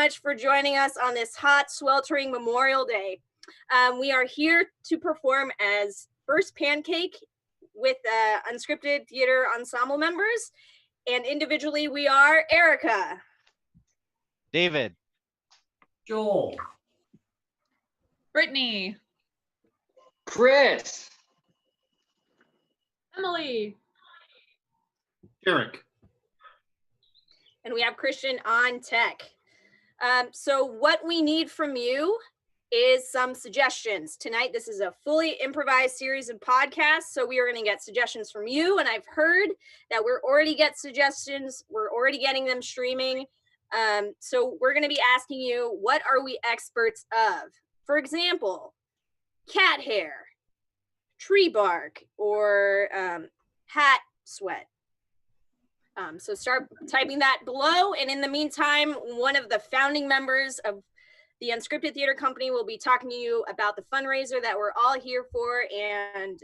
much for joining us on this hot, sweltering Memorial Day. We are here to perform as First Pancake with unscripted theater ensemble members. And individually, we are Erica, David, Joel, Brittany, Chris, Emily, Eric. and we have Christian on tech. So what we need from you is some suggestions. Tonight, this is a fully improvised series of podcasts, so we are going to get suggestions from you, and I've heard that we're already getting suggestions. We're already getting them streaming. So we're going to be asking you, what are we experts of? For example, cat hair, tree bark, or hat sweat. So start typing that below. And in the meantime, one of the founding members of the Unscripted Theater Company will be talking to you about the fundraiser that we're all here for and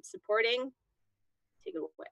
supporting. Take it away.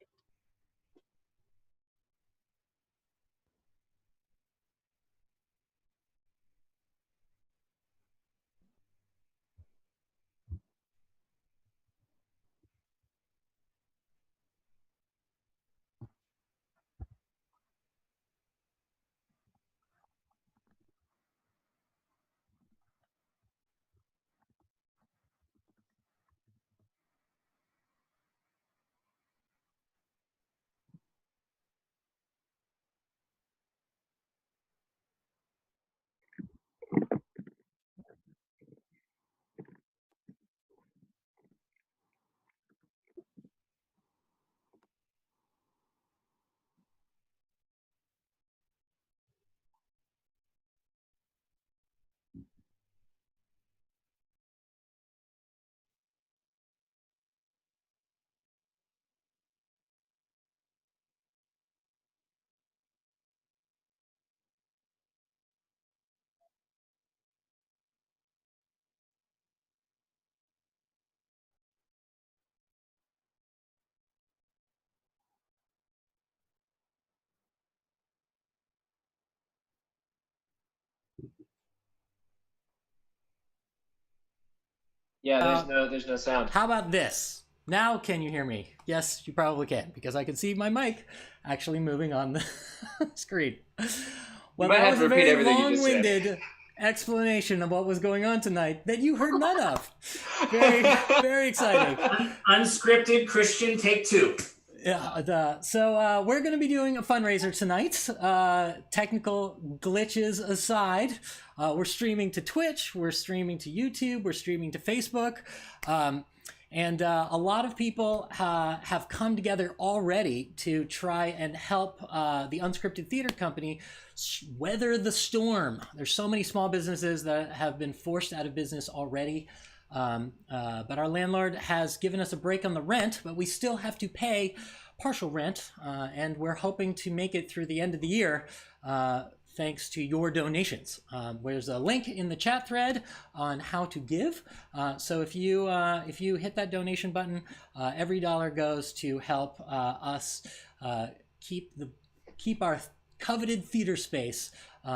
Yeah, there's no sound. How about this? Now can you hear me? Yes, you probably can, because I can see my mic actually moving on the screen. Well, that was a very long-winded explanation of what was going on tonight that you heard none of. Very, very exciting. Unscripted Christian take two. Yeah, so we're going to be doing a fundraiser tonight. Technical glitches aside, we're streaming to Twitch, we're streaming to YouTube, we're streaming to Facebook, and a lot of people have come together already to try and help the Unscripted Theater Company weather the storm. There's so many small businesses that have been forced out of business already. But our landlord has given us a break on the rent, but we still have to pay partial rent, and we're hoping to make it through the end of the year thanks to your donations. There's a link in the chat thread on how to give. So if you hit that donation button, every dollar goes to help us keep our coveted theater space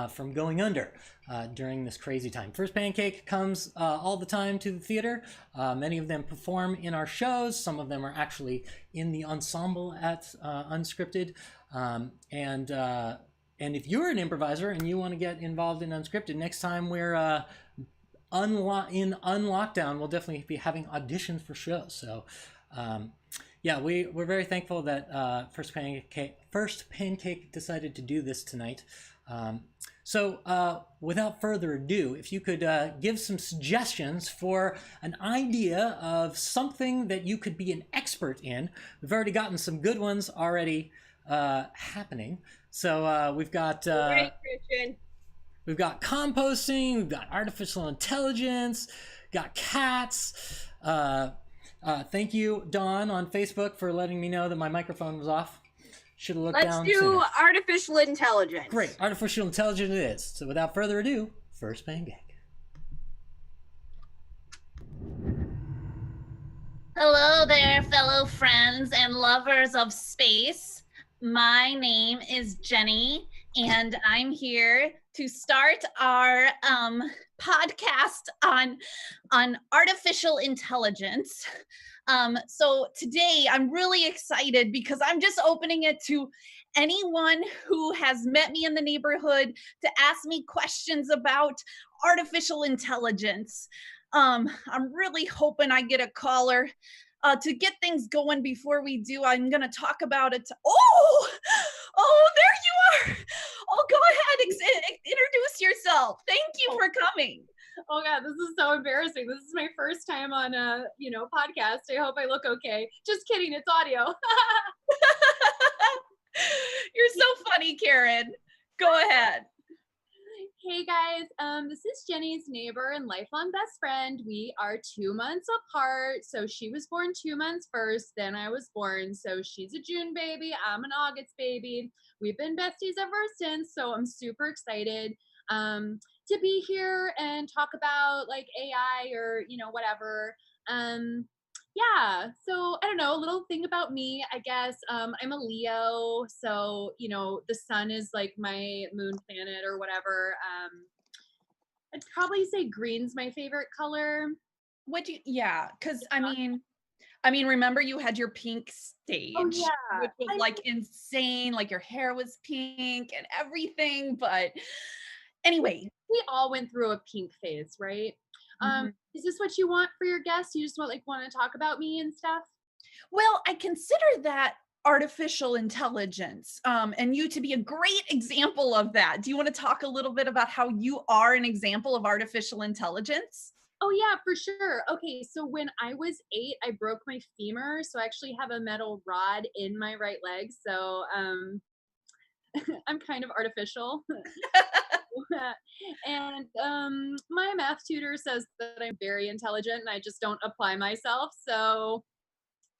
from going under during this crazy time. First Pancake comes all the time to the theater. Many of them perform in our shows. Some of them are actually in the ensemble at Unscripted. And if you're an improviser and you want to get involved in Unscripted, next time we're in unlockdown, we'll definitely be having auditions for shows. So yeah, we're very thankful that First Pancake decided to do this tonight. So without further ado, if you could give some suggestions for an idea of something that you could be an expert in. We've already gotten some good ones already happening. So we've got we've got composting, we've got artificial intelligence, got cats. Thank you, Dawn, on Facebook for letting me know that my microphone was off. Should have looked down. Let's do artificial intelligence. Great, artificial intelligence it is. So without further ado, First Pancake. Hello there, fellow friends and lovers of space. My name is Jenny, and I'm here to start our podcast on artificial intelligence. So today I'm really excited because I'm just opening it to anyone who has met me in the neighborhood to ask me questions about artificial intelligence. I'm really hoping I get a caller. To get things going before we do, I'm going to talk about it. Oh, there you are. Oh, go ahead. Introduce yourself. Thank you for coming. Oh God, this is so embarrassing. This is my first time on a, podcast. I hope I look okay. Just kidding, it's audio. You're so funny, Karen. Go ahead. Hey guys, this is Jenny's neighbor and lifelong best friend. We are 2 months apart. So she was born 2 months first, then I was born. So she's a June baby, I'm an August baby. We've been besties ever since. So I'm super excited to be here and talk about like AI or, whatever. Yeah, so I don't know, a little thing about me, I guess. I'm a Leo, so the sun is like my moon planet or whatever. I'd probably say green's my favorite color. Because I mean, remember you had your pink stage, which was like insane, like your hair was pink and everything. But anyway, we all went through a pink phase, right? Is this what you want for your guests? You just want to talk about me and stuff? Well, I consider that artificial intelligence, and you to be a great example of that. Do you want to talk a little bit about how you are an example of artificial intelligence? Oh yeah, for sure. Okay, so when I was 8, I broke my femur, so I actually have a metal rod in my right leg. So I'm kind of artificial. And my math tutor says that I'm very intelligent and I just don't apply myself. So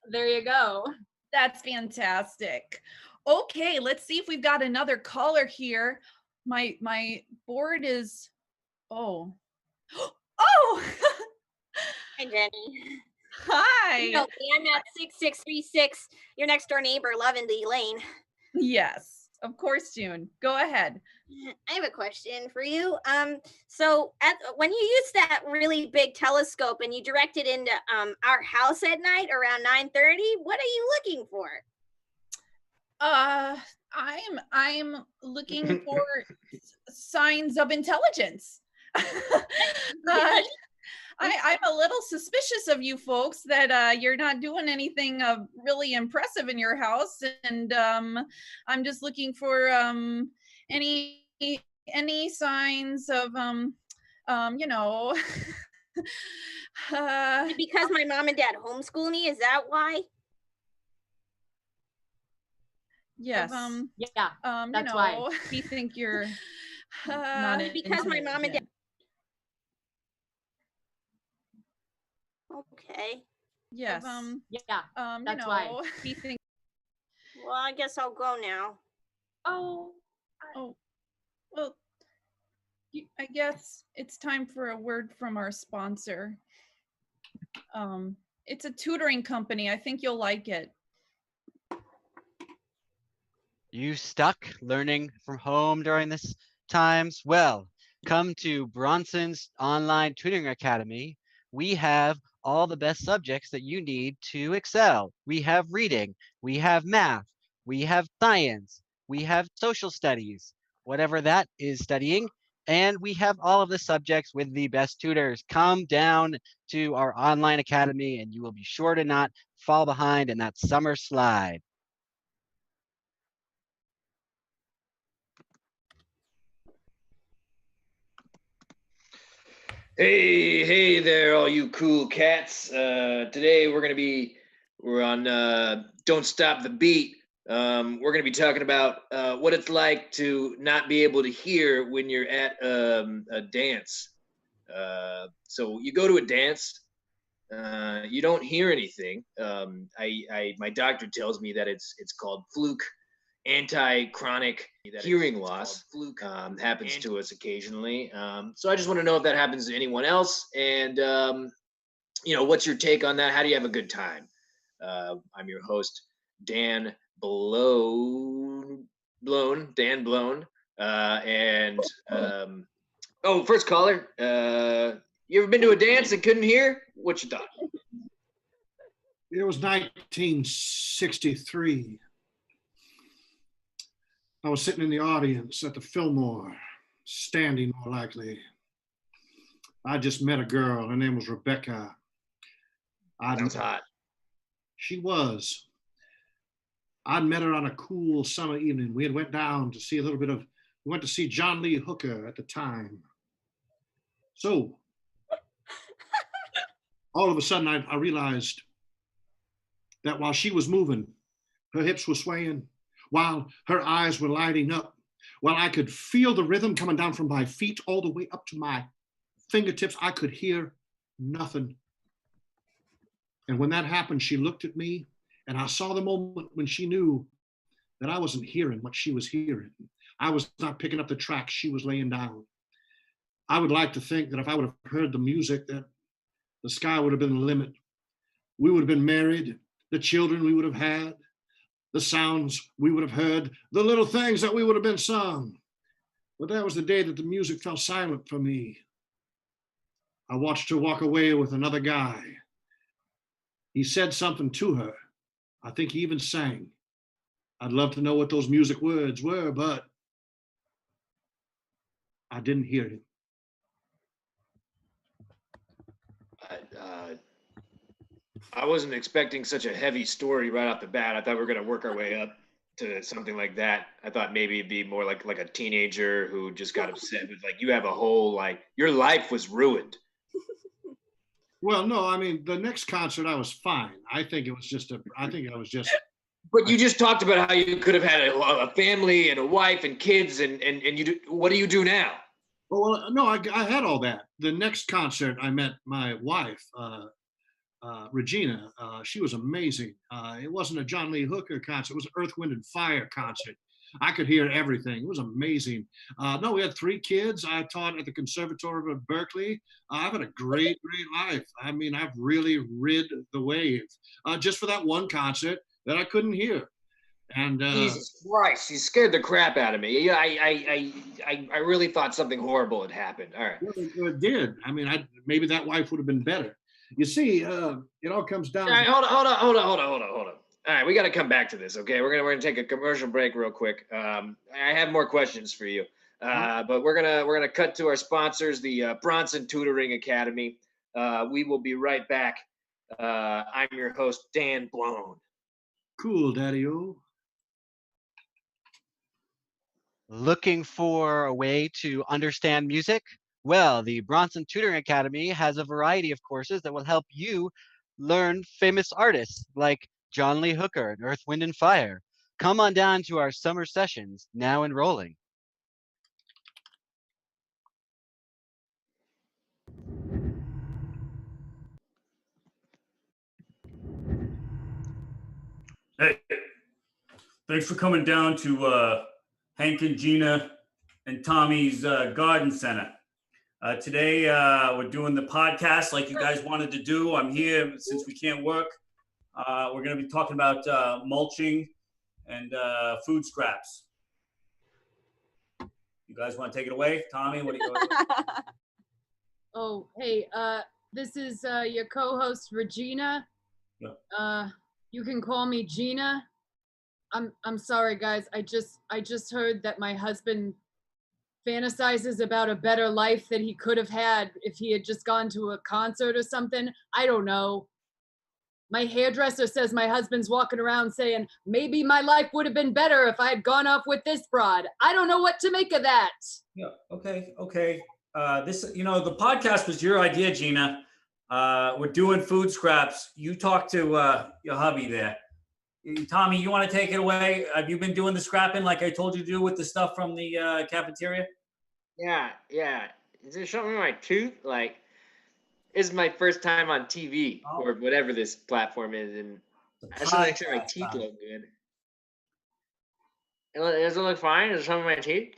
there you go. That's fantastic. Okay, let's see if we've got another caller here. My board is oh. Oh. Hi, Jenny. Hi. I'm at 6636, your next door neighbor, Lavender Lane. Yes, of course, June. Go ahead. I have a question for you. So when you use that really big telescope and you direct it into our house at night around 9:30, what are you looking for? I'm looking for signs of intelligence. I'm a little suspicious of you folks that you're not doing anything really impressive in your house, and I'm just looking for any signs of Because my mom and dad homeschool me, is that why? Yes. That's why. We think you're because my mom and dad. Okay. Yes. That's why. We think. Well, I guess I'll go now. Oh. Well, I guess it's time for a word from our sponsor. It's a tutoring company. I think you'll like it. You stuck learning from home during this times? Well, come to Bronson's Online Tutoring Academy. We have all the best subjects that you need to excel. We have reading, we have math, we have science, we have social studies, whatever that is studying, and we have all of the subjects with the best tutors. Come down to our online academy and you will be sure to not fall behind in that summer slide. Hey there, all you cool cats. Today we're on Don't Stop the Beat. We're going to be talking about what it's like to not be able to hear when you're at a dance. So you go to a dance, you don't hear anything. My doctor tells me that it's called fluke anti-chronic hearing loss. Fluke happens to us occasionally. So I just want to know if that happens to anyone else, and what's your take on that? How do you have a good time? I'm your host, Dan Blown. First caller. You ever been to a dance and couldn't hear? What you thought? It was 1963. I was sitting in the audience at the Fillmore, standing more likely. I just met a girl. Her name was Rebecca. Sounds hot. She was. I'd met her on a cool summer evening. We had went down to see we went to see John Lee Hooker at the time. So all of a sudden I realized that while she was moving, her hips were swaying, while her eyes were lighting up, while I could feel the rhythm coming down from my feet all the way up to my fingertips, I could hear nothing. And when that happened, she looked at me, and I saw the moment when she knew that I wasn't hearing what she was hearing. I was not picking up the tracks she was laying down. I would like to think that if I would have heard the music, that the sky would have been the limit. We would have been married, the children we would have had, the sounds we would have heard, the little things that we would have been sung. But that was the day that the music fell silent for me. I watched her walk away with another guy. He said something to her. I think he even sang. I'd love to know what those music words were, but I didn't hear him. I wasn't expecting such a heavy story right off the bat. I thought we were going to work our way up to something like that. I thought maybe it'd be more like a teenager who just got upset. But like you have a whole, like, your life was ruined. Well, no, I mean, the next concert I was fine. I think I was just. But you just talked about how you could have had a family and a wife and kids, and you do. What do you do now? Well, no, I had all that. The next concert, I met my wife, Regina. She was amazing. It wasn't a John Lee Hooker concert. It was an Earth, Wind, and Fire concert. I could hear everything. It was amazing. No, we had 3 kids. I taught at the Conservatory of Berkeley. I've had a great, great life. I mean, I've really rid the wave just for that one concert that I couldn't hear. And Jesus Christ, you scared the crap out of me. I really thought something horrible had happened. All right. It did. I mean, maybe that wife would have been better. You see, it all comes down. All right, hold on. All right, we got to come back to this, okay? We're gonna take a commercial break real quick. I have more questions for you, but we're gonna cut to our sponsors, the Bronson Tutoring Academy. We will be right back. I'm your host, Dan Blown. Cool, Daddy-O. Looking for a way to understand music? Well, the Bronson Tutoring Academy has a variety of courses that will help you learn famous artists like John Lee Hooker and Earth, Wind, and Fire. Come on down to our summer sessions, now enrolling. Hey, thanks for coming down to Hank and Gina and Tommy's Garden Center. Today, we're doing the podcast like you guys wanted to do. I'm here since we can't work. We're going to be talking about mulching and food scraps. You guys want to take it away? Tommy, what do you got? Oh, hey, this is your co-host, Regina. Yeah. You can call me Gina. I'm sorry, guys. I just heard that my husband fantasizes about a better life that he could have had if he had just gone to a concert or something. I don't know. My hairdresser says my husband's walking around saying, maybe my life would have been better if I had gone off with this broad. I don't know what to make of that. Yeah, okay. This, the podcast was your idea, Gina. We're doing food scraps. You talk to your hubby there. Tommy, you want to take it away? Have you been doing the scrapping like I told you to do with the stuff from the cafeteria? Yeah. Is there something in my tooth? Like, this is my first time on TV or whatever this platform is, and I just want to make sure my teeth look good. Does it look fine? Is there something in my teeth?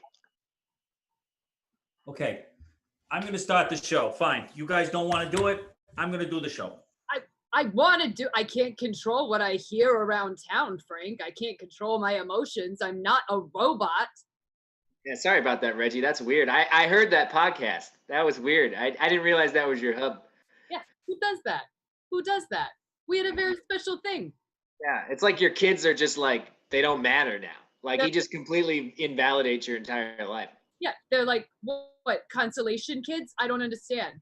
Okay, I'm going to start the show. Fine. You guys don't want to do it. I'm going to do the show. I can't control what I hear around town, Frank. I can't control my emotions. I'm not a robot. Yeah, sorry about that, Reggie. That's weird. I heard that podcast. That was weird. I didn't realize that was your hub. Yeah, who does that? Who does that? We had a very special thing. Yeah, it's like your kids are just like, they don't matter now. Like he just completely invalidates your entire life. Yeah, they're like, what constellation kids? I don't understand.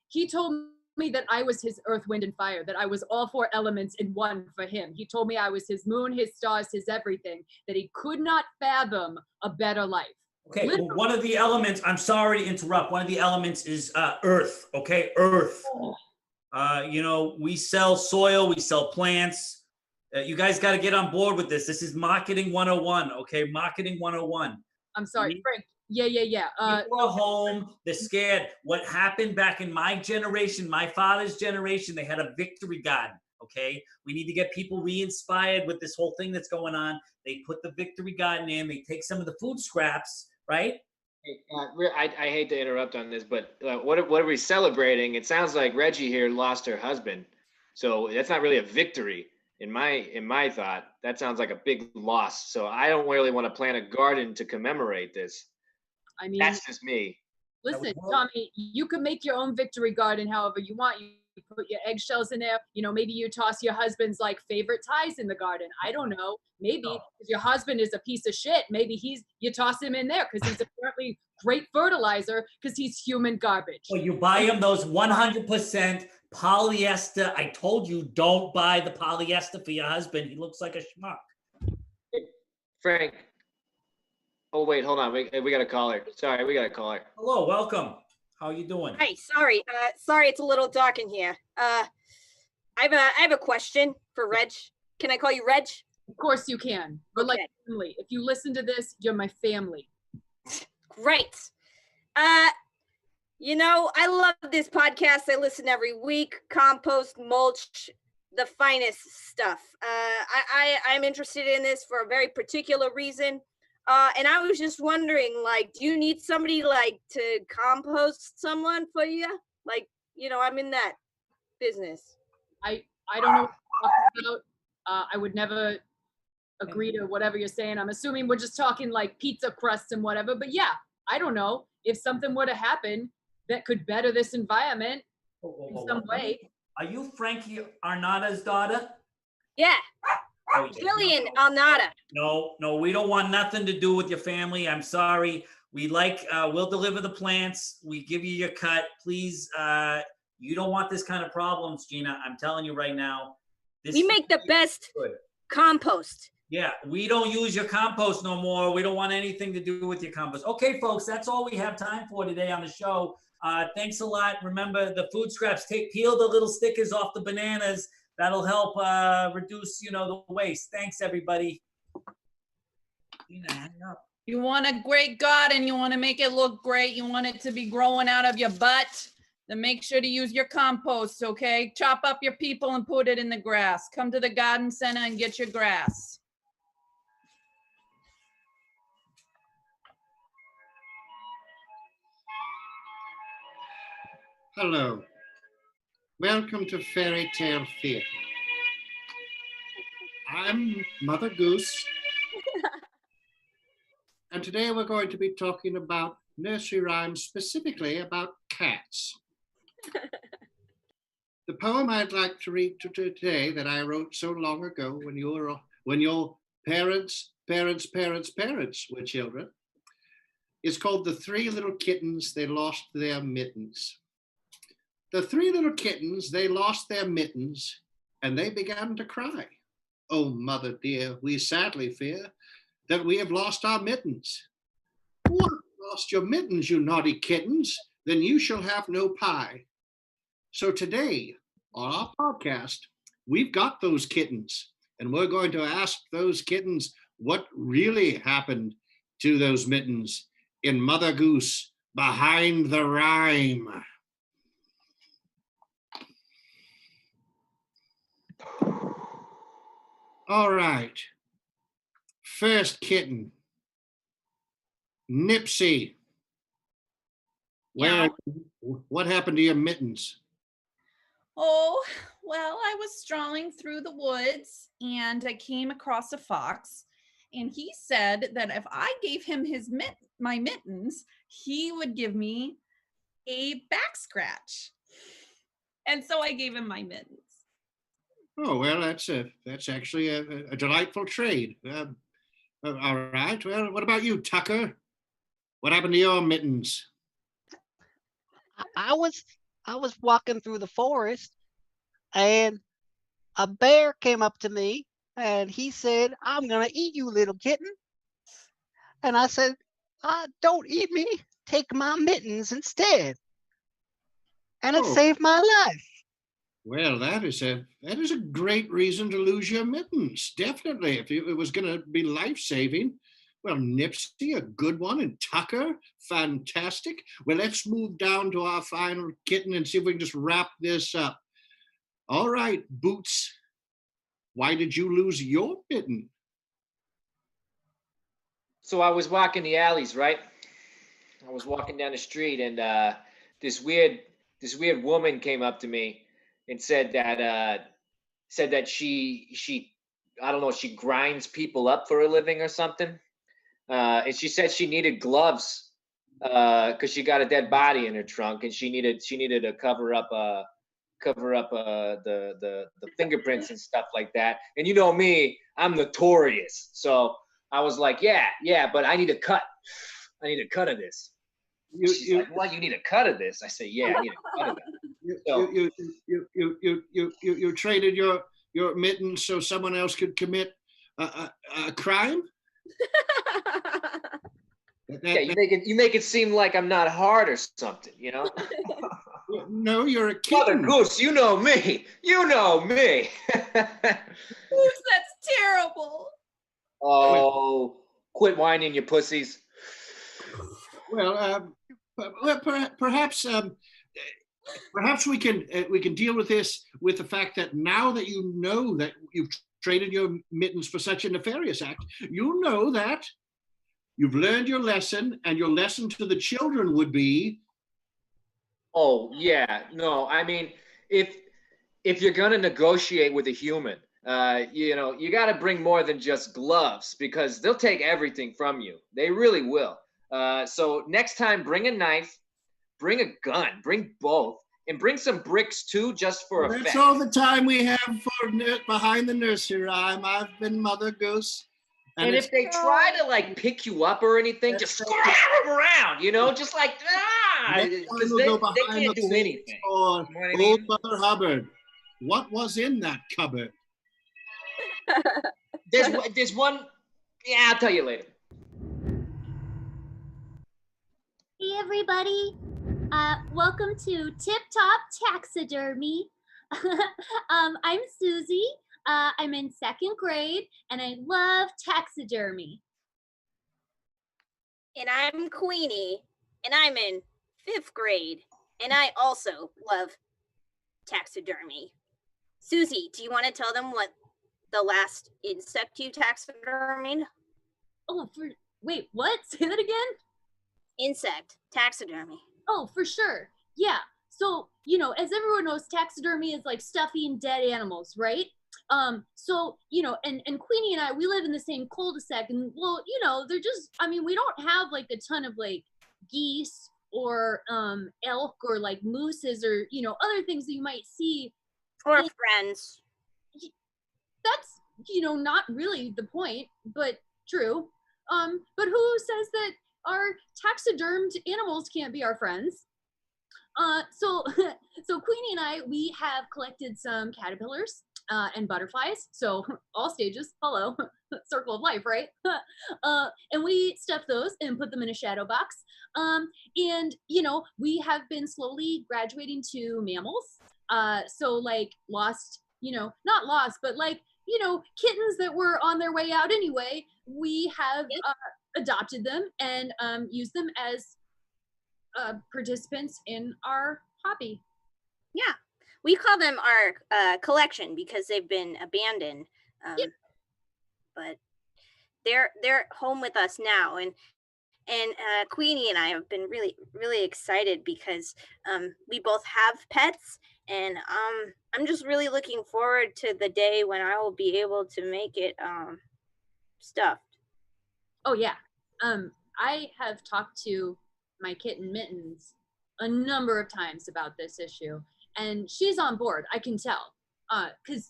He told me that I was his earth, wind, and fire, that I was all 4 elements in one for him. He told me I was his moon, his stars, his everything, that he could not fathom a better life. Okay, well, one of the elements, I'm sorry to interrupt, one of the elements is earth, okay? Earth. We sell soil, we sell plants. You guys got to get on board with this. This is marketing 101, okay? Marketing 101. I'm sorry, Frank. Yeah. People are home, they're scared. What happened back in my generation, my father's generation, they had a victory garden, okay? We need to get people re-inspired with this whole thing that's going on. They put the victory garden in, they take some of the food scraps, right? I hate to interrupt on this, but what are we celebrating? It sounds like Reggie here lost her husband. So that's not really a victory in my thought. That sounds like a big loss. So I don't really want to plant a garden to commemorate this. I mean, that's just me. Listen, Tommy, you can make your own victory garden however you want. You put your eggshells in there. Maybe you toss your husband's like favorite ties in the garden. I don't know. Maybe if your husband is a piece of shit, maybe you toss him in there because he's apparently great fertilizer because he's human garbage. Well, you buy him those 100% polyester. I told you, don't buy the polyester for your husband. He looks like a schmuck. Frank. Oh, wait, hold on. We got a caller. Sorry, we got a caller. Hello, welcome. How are you doing? Hi, sorry. Sorry, it's a little dark in here. I have a question for Reg. Can I call you Reg? Of course you can. We're like family. If you listen to this, you're my family. Great. I love this podcast. I listen every week. Compost, mulch, the finest stuff. I'm interested in this for a very particular reason. And I was just wondering, do you need somebody to compost someone for you? I'm in that business. I don't know what you're talking about. I would never agree to whatever you're saying. I'm assuming we're just talking like pizza crusts and whatever. But yeah, I don't know if something were to happen that could better this environment in some way. Are you Frankie Arnada's daughter? Yeah. Jillian Arnada. No, we don't want nothing to do with your family. I'm sorry. We'll deliver the plants. We give you your cut. Please, you don't want this kind of problems, Gina. I'm telling you right now. We make the best compost. Yeah, we don't use your compost no more. We don't want anything to do with your compost. Okay, folks, that's all we have time for today on the show. Thanks a lot. Remember, the food scraps, peel the little stickers off the bananas. That'll help reduce, the waste. Thanks, everybody. Hang up. You want a great garden, you want to make it look great, you want it to be growing out of your butt, then make sure to use your compost, okay? Chop up your people and put it in the grass. Come to the garden center and get your grass. Hello. Welcome to Fairy Tale Theater. I'm Mother Goose. And today we're going to be talking about nursery rhymes, specifically about cats. The poem I'd like to read today that I wrote so long ago when your parents were children is called The Three Little Kittens, They Lost Their Mittens. The 3 little kittens, they lost their mittens, and they began to cry. Oh, mother dear, we sadly fear that we have lost our mittens. What, lost your mittens, you naughty kittens? Then you shall have no pie. So today, on our podcast, we've got those kittens, and we're going to ask those kittens what really happened to those mittens in Mother Goose Behind the Rhyme. All right. First kitten, Nipsey. What happened to your mittens? Oh, well, I was strolling through the woods and I came across a fox and he said that if I gave him my mittens, he would give me a back scratch. And so I gave him my mittens. Oh, well, that's actually a delightful trade. All right. Well, what about you, Tucker? What happened to your mittens? I was walking through the forest, and a bear came up to me, and he said, "I'm gonna eat you, little kitten." And I said, "Don't eat me. Take my mittens instead." And it Oh, saved my life. well, that is a great reason to lose your mittens. Definitely, if it was going to be life-saving. Well, Nipsey, a good one, and Tucker, fantastic. Well, let's move down to our final kitten and see if we can just wrap this up. All right, Boots, why did you lose your mitten? So I was walking the alleys, right? I was walking down the street, and this weird woman came up to me and said that she I don't know, she grinds people up for a living or something. And she said she needed gloves because she got a dead body in her trunk, and she needed to cover up the fingerprints and stuff like that. And you know me, I'm notorious. So I was like, yeah, but I need a cut. I need a cut of this. She's like, "What? You need a cut of this?" I say, "Yeah, I need a cut of it." You traded your mittens so someone else could commit a crime? Yeah, you make it seem like I'm not hard or something, you know? No, you're a Mother kitten. Goose, you know me. You know me. Oops, that's terrible. Oh, quit whining, you pussies. Well, perhaps we can deal with this with the fact that now that you know that you've traded your mittens for such a nefarious act, you know that you've learned your lesson, and your lesson to the children would be. Oh, yeah. No, I mean, if you're gonna negotiate with a human, you got to bring more than just gloves, because they'll take everything from you. They really will. So next time, bring a knife, bring a gun, bring both, and bring some bricks too, just for effect. That's all the time we have for Behind the Nursery Rhyme. I've been Mother Goose. And if they try to like pick you up or anything, just grab them around, just like, because we'll they can't do anything. Or You know what I mean? Old Mother Hubbard, what was in that cupboard? There's one, yeah, I'll tell you later. Hey everybody, welcome to Tip Top Taxidermy. I'm Susie. I'm in 2nd grade, and I love taxidermy. And I'm Queenie, and I'm in 5th grade, and I also love taxidermy. Susie, do you want to tell them what the last insect you taxidermied? Oh, wait, what? Say that again? Insect taxidermy. Oh, for sure. Yeah. So, as everyone knows, taxidermy is like stuffing dead animals, right? So, and Queenie and I, we live in the same cul-de-sac, and well, they're just, we don't have like a ton of like geese or elk or like mooses or, other things that you might see. Or friends. That's, not really the point, but true. But who says that our taxidermed animals can't be our friends? So Queenie and I, we have collected some caterpillars and butterflies. So all stages, hello, circle of life, right? And we stuffed those and put them in a shadow box. And, we have been slowly graduating to mammals. So like lost, not lost, but like, kittens that were on their way out anyway, we have adopted them and used them as participants in our hobby. Yeah, we call them our collection because they've been abandoned. But they're home with us now, and Queenie and I have been really, really excited because we both have pets, and I'm just really looking forward to the day when I will be able to make it stuffed. Oh yeah. I have talked to my kitten Mittens a number of times about this issue, and she's on board. I can tell, because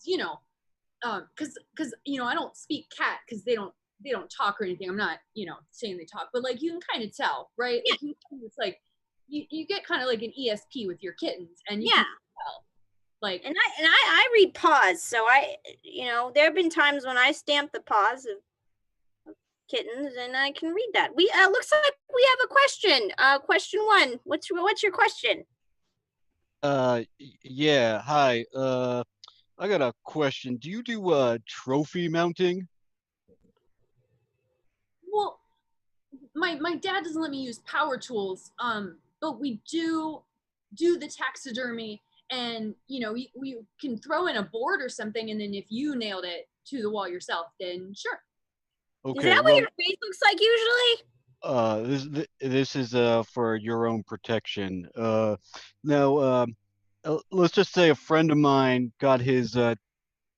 I don't speak cat because they don't talk or anything. I'm not saying they talk, but like you can kind of tell, right? Yeah. Like it's like you get kind of like an ESP with your kittens, and you Yeah. can tell. Like, And I read paws, so there have been times when I stamp the paws of kittens, and I can read that. We looks like we have a question. Question 1. What's your question? Yeah. Hi. I got a question. Do you do trophy mounting? well, my dad doesn't let me use power tools, but we do the taxidermy, and we can throw in a board or something, and then if you nailed it to the wall yourself, then sure. Is Okay. that what your face looks like usually? This is for your own protection. Now, let's just say a friend of mine got his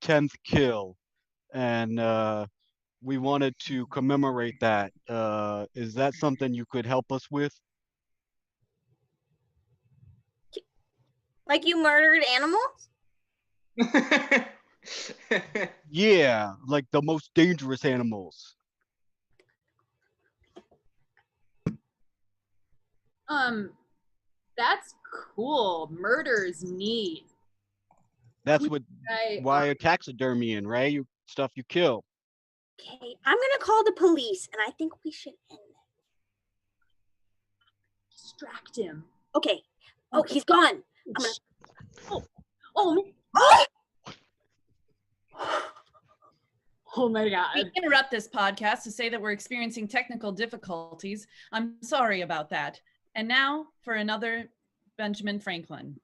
10th kill, and we wanted to commemorate that. Is that something you could help us with? Like you murdered animals? Yeah, like the most dangerous animals. That's cool. Murder's neat. That's what I, why a taxidermy, right? Stuff you kill. Okay, I'm gonna call the police, and I think we should end it. distract him. Okay. Oh, he's gone. I'm gonna. Oh my God. We interrupt this podcast to say that we're experiencing technical difficulties. I'm sorry about that. And now for another Benjamin Franklin.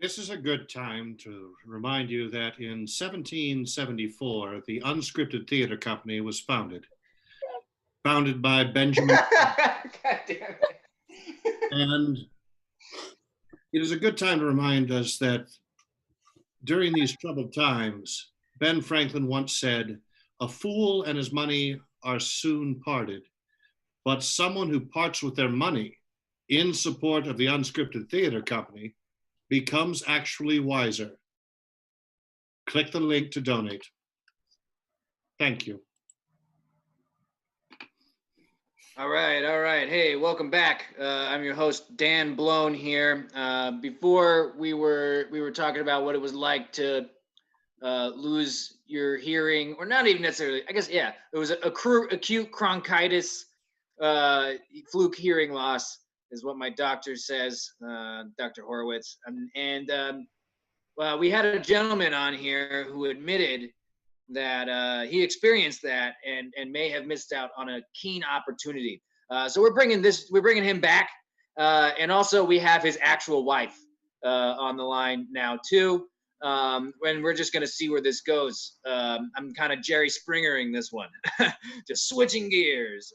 This is a good time to remind you that in 1774, the Unscripted Theater Company was founded by Benjamin. God damn it. And it is a good time to remind us that during these troubled times, Ben Franklin once said, "A fool and his money are soon parted, but someone who parts with their money in support of the Unscripted Theater Company becomes actually wiser." Click the link to donate. Thank you. All right. Hey, welcome back. I'm your host, Dan Blown here. Before we were talking about what it was like to lose your hearing, or not even necessarily. I guess it was acute bronchitis, fluke hearing loss is what my doctor says, Dr. Horowitz. Well, we had a gentleman on here who admitted that he experienced that and may have missed out on a keen opportunity. So we're bringing him back, and also we have his actual wife on the line now too. And we're just gonna see where this goes. I'm kind of Jerry Springering this one, just switching gears.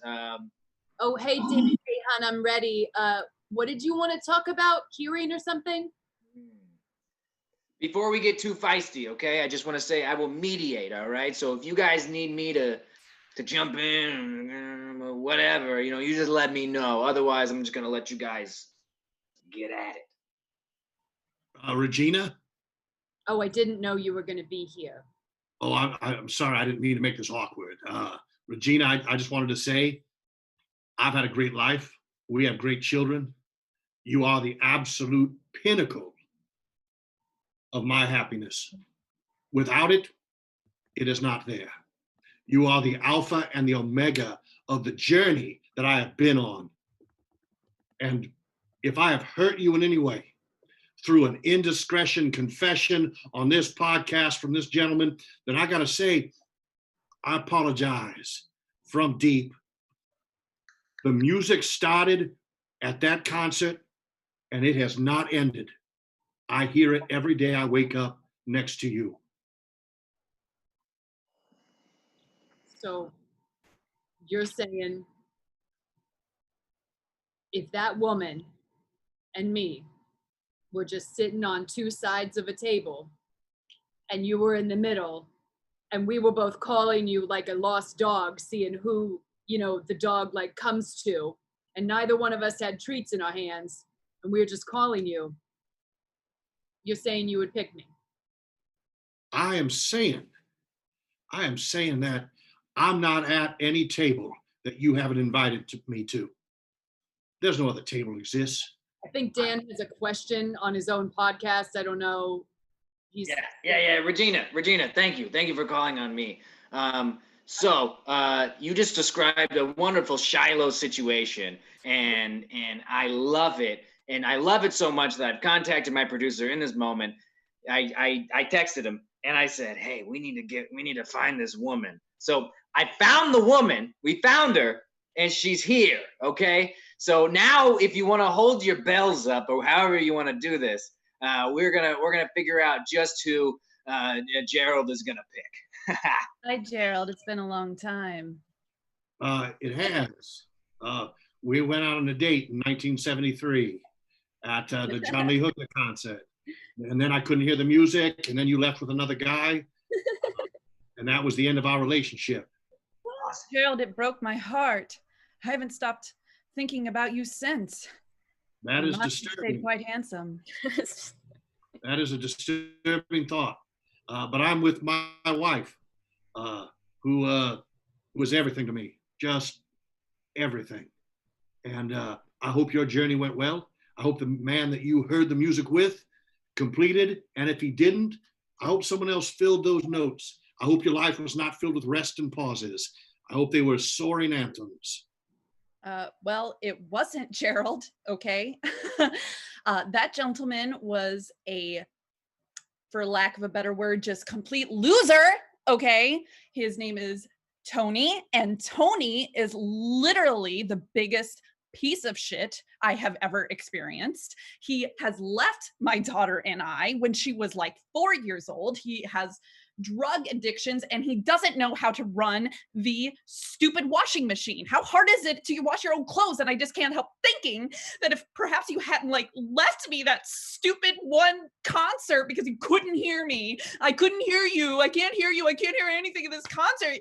Oh, hey, Dave, hey, hon, I'm ready. What did you want to talk about? Hearing or something? Before we get too feisty, okay, I just want to say I will mediate, all right? So if you guys need me to jump in or whatever, you just let me know. Otherwise, I'm just going to let you guys get at it. Regina? Oh, I didn't know you were going to be here. Oh, I'm sorry. I didn't mean to make this awkward. Regina, I just wanted to say I've had a great life. We have great children. You are the absolute pinnacle of my happiness. Without it, it is not there. You are the alpha and the omega of the journey that I have been on. And if I have hurt you in any way through an indiscretion confession on this podcast from this gentleman, then I got to say, I apologize from deep. The music started at that concert and it has not ended. I hear it every day I wake up next to you. So you're saying if that woman and me were just sitting on two sides of a table and you were in the middle, and we were both calling you like a lost dog, seeing who, the dog like comes to, and neither one of us had treats in our hands, and we were just calling you. You're saying you would pick me. I am saying that I'm not at any table that you haven't invited me to. There's no other table exists. I think Dan has a question on his own podcast. I don't know. Yeah. Regina, thank you for calling on me. So you just described a wonderful Shiloh situation, and I love it, and I love it so much that I've contacted my producer in this moment. I texted him and I said, hey, we need to find this woman. So I found the woman. We found her, and she's here. Okay. So now, if you want to hold your bells up, or however you want to do this, we're gonna figure out just who Gerald is gonna pick. Hi, Gerald. It's been a long time. It has. We went out on a date in 1973 at the John Lee Hooker concert, and then I couldn't hear the music, and then you left with another guy, and that was the end of our relationship. Gerald, it broke my heart. I haven't stopped thinking about you since. That is disturbing. Quite handsome. That is a disturbing thought. But I'm with my wife, who was everything to me, just everything. And I hope your journey went well. I hope the man that you heard the music with completed. And if he didn't, I hope someone else filled those notes. I hope your life was not filled with rest and pauses. I hope they were soaring anthems. Well, it wasn't Gerald, okay? That gentleman was for lack of a better word, just complete loser, okay? His name is Tony, and Tony is literally the biggest piece of shit I have ever experienced. He has left my daughter and I when she was like 4 years old. He has drug addictions, and he doesn't know how to run the stupid washing machine. How hard is it to wash your own clothes? And I just can't help thinking that if perhaps you hadn't like left me that stupid one concert because you couldn't hear me, I couldn't hear you, I can't hear you, I can't hear anything in this concert,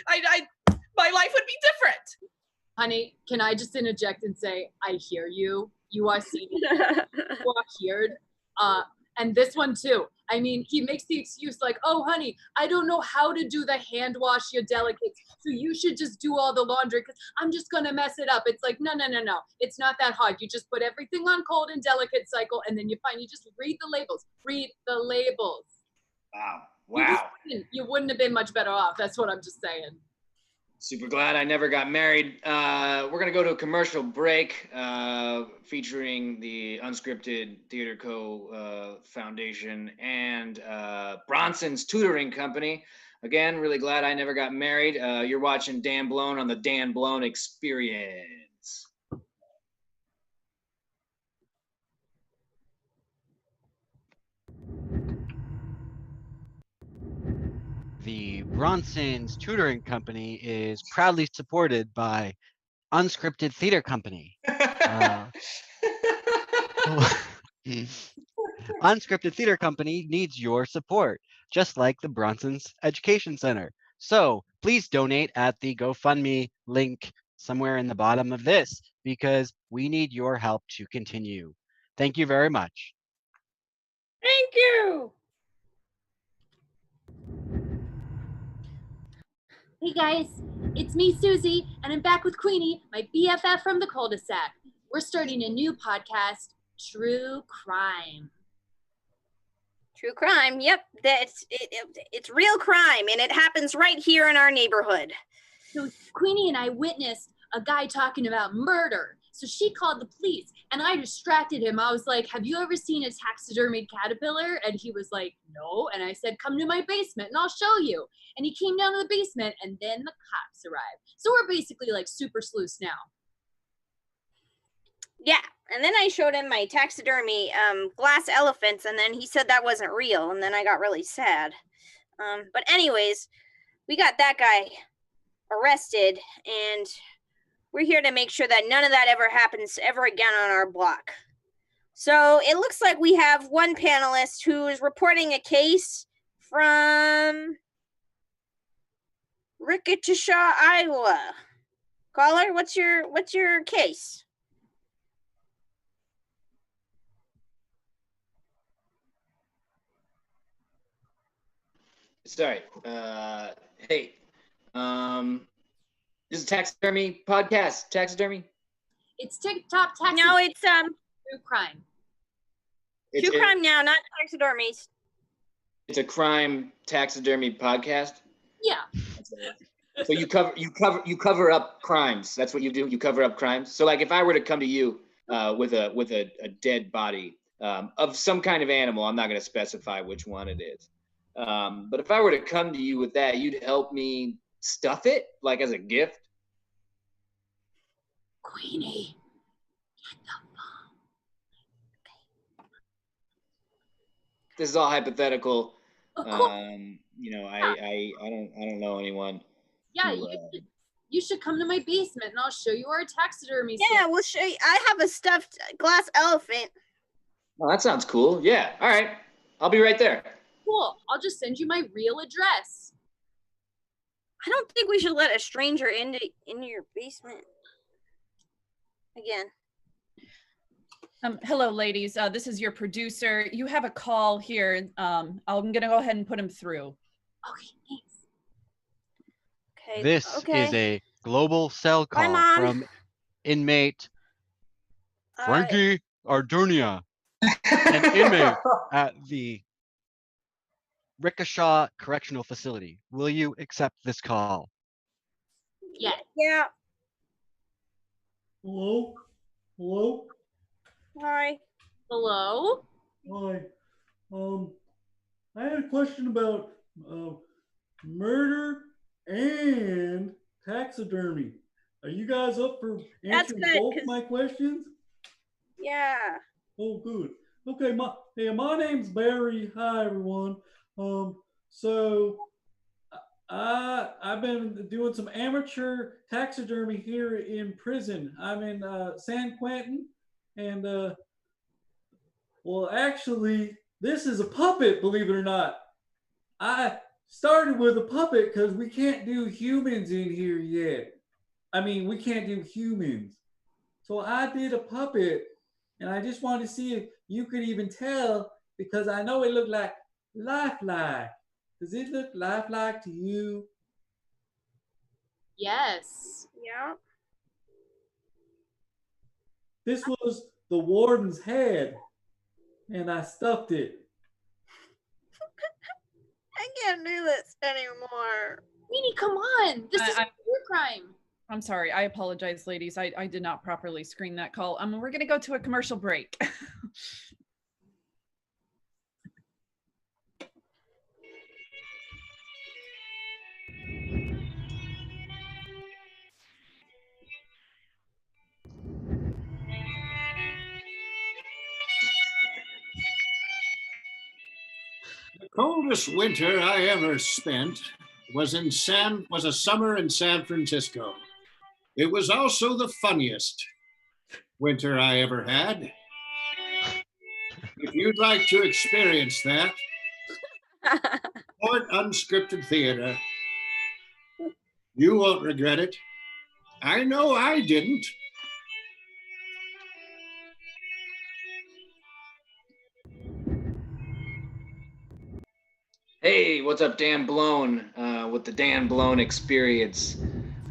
my life would be different. Honey, can I just interject and say, I hear you. You are seen. You are heard. And this one too. I mean, he makes the excuse like, oh, honey, I don't know how to do the hand wash your delicates, so you should just do all the laundry because I'm just going to mess it up. It's like, no. It's not that hard. You just put everything on cold and delicate cycle, and then you just read the labels. Read the labels. Wow. You wouldn't have been much better off. That's what I'm just saying. Super glad I never got married. We're going to go to a commercial break featuring the Unscripted Theater Co. Foundation and Bronson's Tutoring Company. Again, really glad I never got married. You're watching Dan Blown on the Dan Blown Experience. The Bronson's Tutoring Company is proudly supported by Unscripted Theater Company. Unscripted Theater Company needs your support, just like the Bronson's Education Center. So please donate at the GoFundMe link somewhere in the bottom of this, because we need your help to continue. Thank you very much. Thank you. Hey guys, it's me, Susie, and I'm back with Queenie, my BFF from the cul-de-sac. We're starting a new podcast, True Crime. True crime, yep. It's real crime, and it happens right here in our neighborhood. So Queenie and I witnessed a guy talking about murder. So she called the police, and I distracted him. I was like, have you ever seen a taxidermied caterpillar? And he was like, no. And I said, come to my basement and I'll show you. And he came down to the basement, and then the cops arrived. So we're basically like super sleuths now. Yeah, and then I showed him my taxidermy glass elephants, and then he said that wasn't real, and then I got really sad. But anyways, we got that guy arrested, and we're here to make sure that none of that ever happens ever again on our block. So it looks like we have one panelist who is reporting a case from Waukesha, Iowa. Caller, what's your case? Sorry. Hey. This is a taxidermy podcast. Taxidermy. It's TikTok taxi. No, it's true crime. true crime now, not taxidermies. It's a crime taxidermy podcast. Yeah. So you cover up crimes. That's what you do. You cover up crimes. So like if I were to come to you with a dead body of some kind of animal, I'm not going to specify which one it is. But if I were to come to you with that, you'd help me stuff it like as a gift. Queenie. This is all hypothetical. Cool. You know, I don't know anyone. Yeah, you should come to my basement and I'll show you our taxidermy. Yeah, we'll show you. I have a stuffed glass elephant. Oh, that sounds cool. Yeah. All right. I'll be right there. Cool. I'll just send you my real address. I don't think we should let a stranger into your basement again. Hello, ladies. This is your producer. You have a call here. I'm gonna go ahead and put him through. Okay, thanks. Okay. This okay. is a global cell Bye, call Mom. from inmate Frankie Ardunia, an inmate at the Waukesha Correctional Facility. Will you accept this call? Yeah. Yeah. Hello? Hello? Hi. Hello? Hi. I had a question about murder and taxidermy. Are you guys up for answering good, both my questions? Yeah. Oh, good. Okay, my name's Barry. Hi, everyone. So I've been doing some amateur taxidermy here in prison. I'm in San Quentin, and well, actually, this is a puppet, believe it or not. I started with a puppet because we can't do humans in here yet. I mean, we can't do humans. So I did a puppet, and I just wanted to see if you could even tell, because I know it looked like lifelike. Does it look lifelike to you? Yes. Yeah. This was the warden's head, and I stuffed it. I can't do this anymore. Queenie, come on. This is true crime. I'm sorry. I apologize, ladies. I did not properly screen that call. We're going to go to a commercial break. The coldest winter I ever spent was a summer in San Francisco. It was also the funniest winter I ever had. If you'd like to experience that, or unscripted theater, you won't regret it. I know I didn't. Hey, what's up, Dan Blown, with the Dan Blown Experience.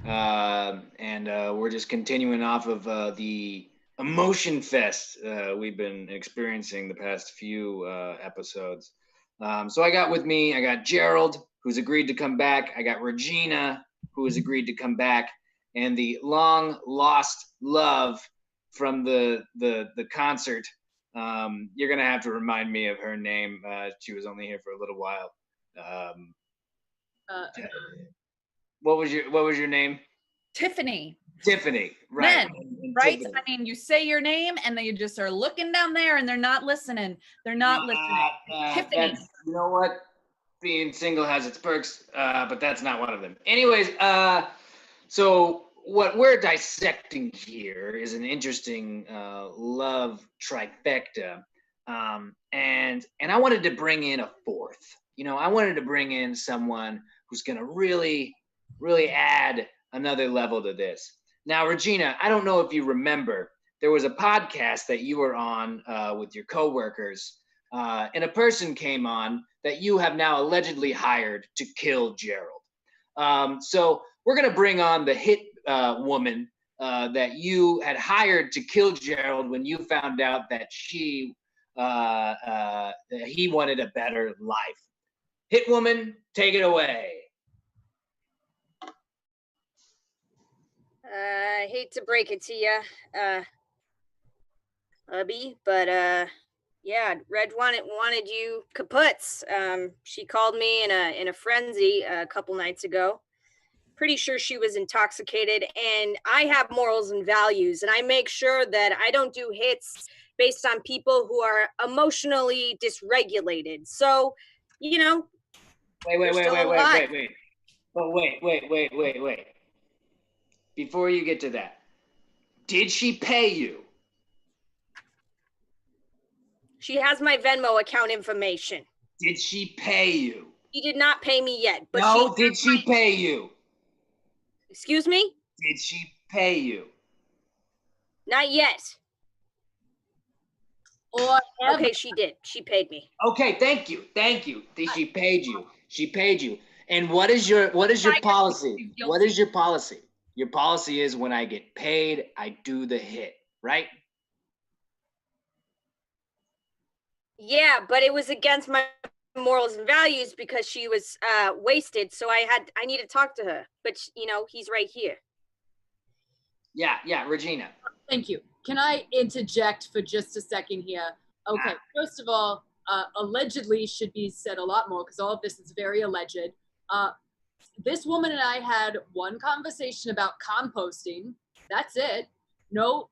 And we're just continuing off of the Emotion Fest we've been experiencing the past few episodes. So I got Gerald, who's agreed to come back. I got Regina, who has agreed to come back. And the long lost love from the concert. You're going to have to remind me of her name. She was only here for a little while. What was your name? Tiffany. Tiffany, right? Right? Tiffany. I mean, you say your name and they just are looking down there and they're not listening. They're not listening. Tiffany. You know what? Being single has its perks, but that's not one of them. Anyways, so what we're dissecting here is an interesting love trifecta, and I wanted to bring in a fourth. I wanted to bring in someone who's going to really really add another level to this. Now, Regina, I don't know if you remember, there was a podcast that you were on with your coworkers, and a person came on that you have now allegedly hired to kill Gerald. So we're going to bring on the hit woman that you had hired to kill Gerald when you found out that he wanted a better life. Hit woman, take it away. I hate to break it to you, hubby, but yeah, Red wanted you kaputs. She called me in a frenzy a couple nights ago. Pretty sure she was intoxicated, and I have morals and values, and I make sure that I don't do hits based on people who are emotionally dysregulated. So, you know, Wait. But wait. Before you get to that, did she pay you? She has my Venmo account information. Did she pay you? She did not pay me yet, but No, did she pay you? Excuse me? Did she pay you? Not yet. Or Okay, she did. She paid me. Okay, thank you. She paid you. She paid you. And what is your policy? What is your policy? Your policy is when I get paid, I do the hit, right? Yeah, but it was against my morals and values because she was wasted. So I need to talk to her. But you know, he's right here. Yeah, Regina. Thank you. Can I interject for just a second here? Okay, first of all, allegedly should be said a lot more because all of this is very alleged. This woman and I had one conversation about composting. That's it. No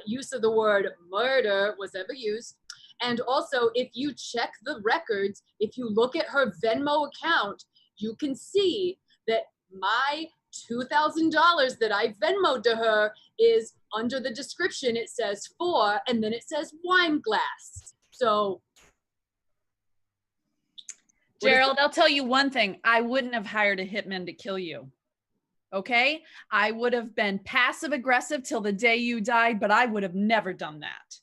use of the word murder was ever used. And also, if you check the records, if you look at her Venmo account, you can see that my $2,000 that I Venmoed to her is under the description. It says for, and then it says wine glass. So, Gerald, I'll tell you one thing. I wouldn't have hired a hitman to kill you. Okay? I would have been passive aggressive till the day you died, but I would have never done that.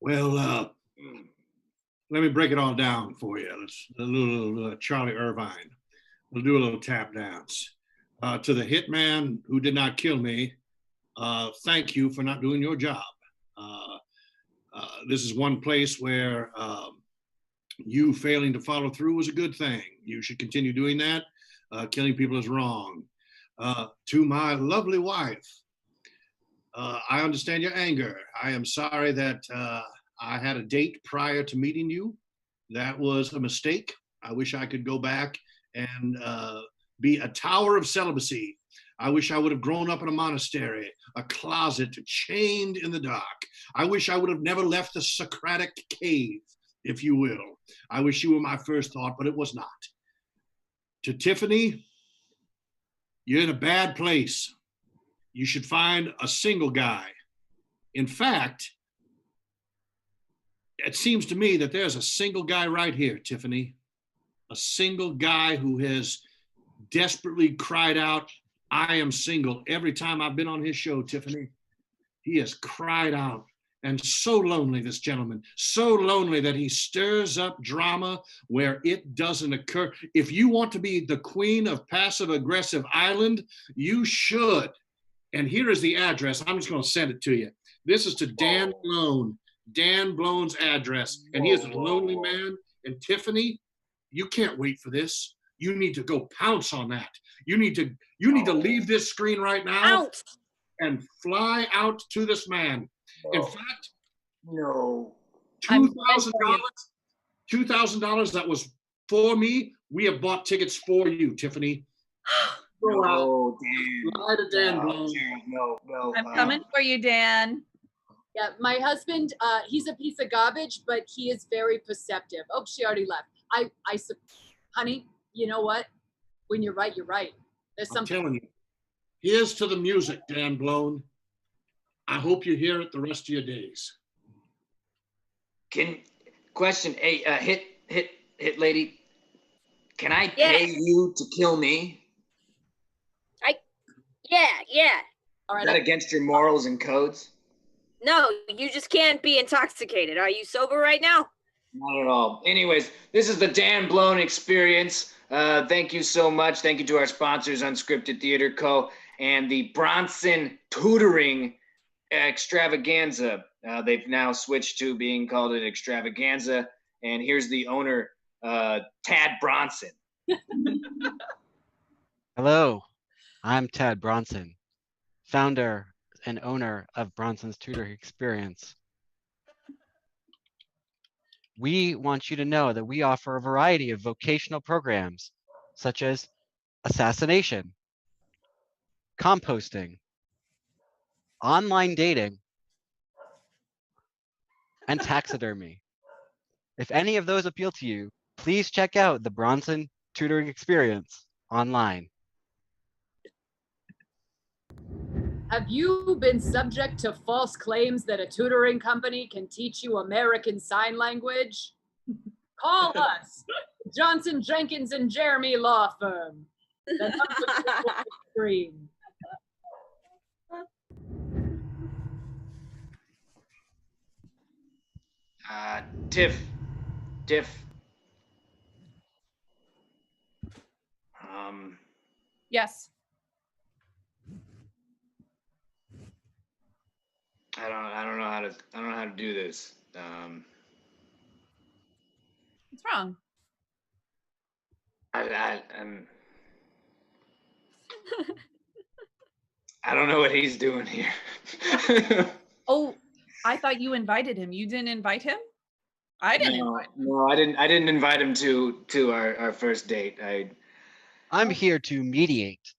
Well, let me break it all down for you. Let's a little Charlie Irvine. We'll do a little tap dance. To the hitman who did not kill me, thank you for not doing your job. This is one place where you failing to follow through was a good thing. You should continue doing that. Killing people is wrong. To my lovely wife, I understand your anger. I am sorry that I had a date prior to meeting you. That was a mistake. I wish I could go back and be a tower of celibacy. I wish I would have grown up in a monastery, a closet chained in the dark. I wish I would have never left the Socratic cave, if you will. I wish you were my first thought, but it was not. To Tiffany, you're in a bad place. You should find a single guy. In fact, it seems to me that there's a single guy right here, Tiffany. A single guy who has desperately cried out, I am single. Every time I've been on his show, Tiffany, he has cried out. And so lonely, this gentleman, so lonely that he stirs up drama where it doesn't occur. If you want to be the queen of passive aggressive island, you should. And here is the address. I'm just going to send it to you. This is to Dan Blown, Dan Blown's address. And he is a lonely man. And Tiffany, you can't wait for this. You need to go pounce on that. You need to leave this screen right now and fly out to this man. In fact, no. $2,000 that was for me. We have bought tickets for you, Tiffany. Go out. Fly to Dan Blown. No. I'm coming for you, Dan. yeah, my husband, he's a piece of garbage, but he is very perceptive. Oh, she already left. Honey, you know what? When you're right, you're right. There's something. I'm telling you. Here's to the music, Dan Blown. I hope you hear it the rest of your days. Question, hit lady, can I pay you to kill me? Yeah. All Is right. that against your morals and codes? No, you just can't be intoxicated. Are you sober right now? Not at all. Anyways, this is the Dan Blown Experience. Thank you so much. Thank you to our sponsors, Unscripted Theater Co. and the Bronson Tutoring Extravaganza. They've now switched to being called an extravaganza. And here's the owner, Tad Bronson. Hello, I'm Tad Bronson, founder and owner of Bronson's Tutoring Experience. We want you to know that we offer a variety of vocational programs, such as assassination, composting, online dating, and taxidermy. If any of those appeal to you, please check out the Bronson Tutoring Experience online. Have you been subject to false claims that a tutoring company can teach you American Sign Language? Call us, Johnson, Jenkins, and Jeremy Law Firm. The number is on the screen. Tiff. Yes. I don't know how to do this. What's wrong? I don't know what he's doing here. Oh, I thought you invited him. You didn't invite him? I didn't invite him. No, I didn't invite him to our first date. I'm here to mediate.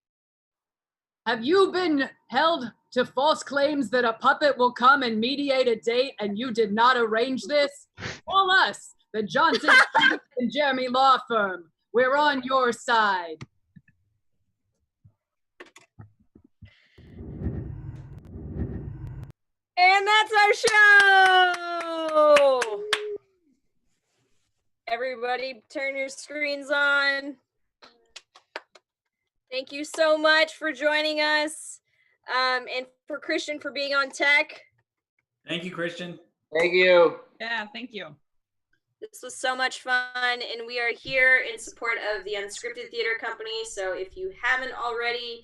Have you been held to false claims that a puppet will come and mediate a date and you did not arrange this? Call us, the Johnson and Jeremy Law Firm. We're on your side. And that's our show. Everybody turn your screens on. Thank you so much for joining us. And for Christian for being on tech. Thank you, Christian. Thank you. Yeah, thank you. This was so much fun, and we are here in support of the Unscripted Theater Company. So if you haven't already,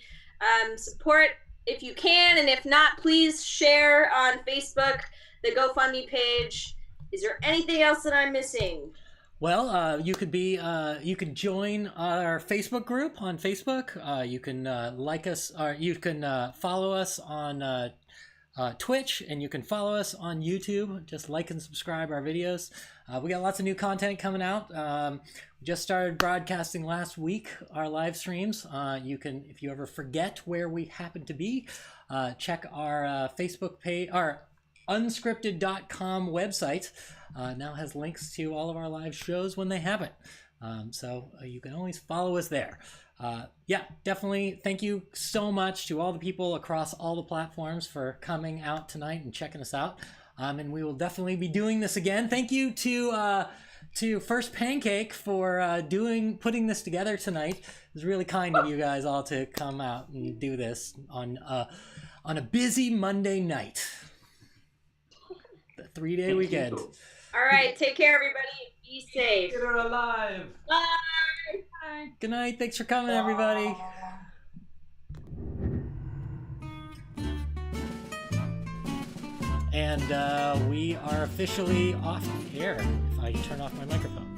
support if you can, and if not, please share on Facebook, the GoFundMe page. Is there anything else that I'm missing? Well, you could join our Facebook group on Facebook. You can like us, or you can follow us on Twitch, and you can follow us on YouTube. Just like and subscribe our videos. We got lots of new content coming out. We just started broadcasting last week our live streams. You can, if you ever forget where we happen to be, check our Facebook page. Our unscripted.com website now has links to all of our live shows when they happen. So you can always follow us there. Yeah, definitely. Thank you so much to all the people across all the platforms for coming out tonight and checking us out. And we will definitely be doing this again. Thank you to First Pancake for putting this together tonight. It was really kind of you guys all to come out and do this on a busy Monday night. The 3-day weekend. All right, take care, everybody. Be safe. Get her alive. Bye. Bye. Good night. Thanks for coming, everybody. And we are officially off air if I turn off my microphone.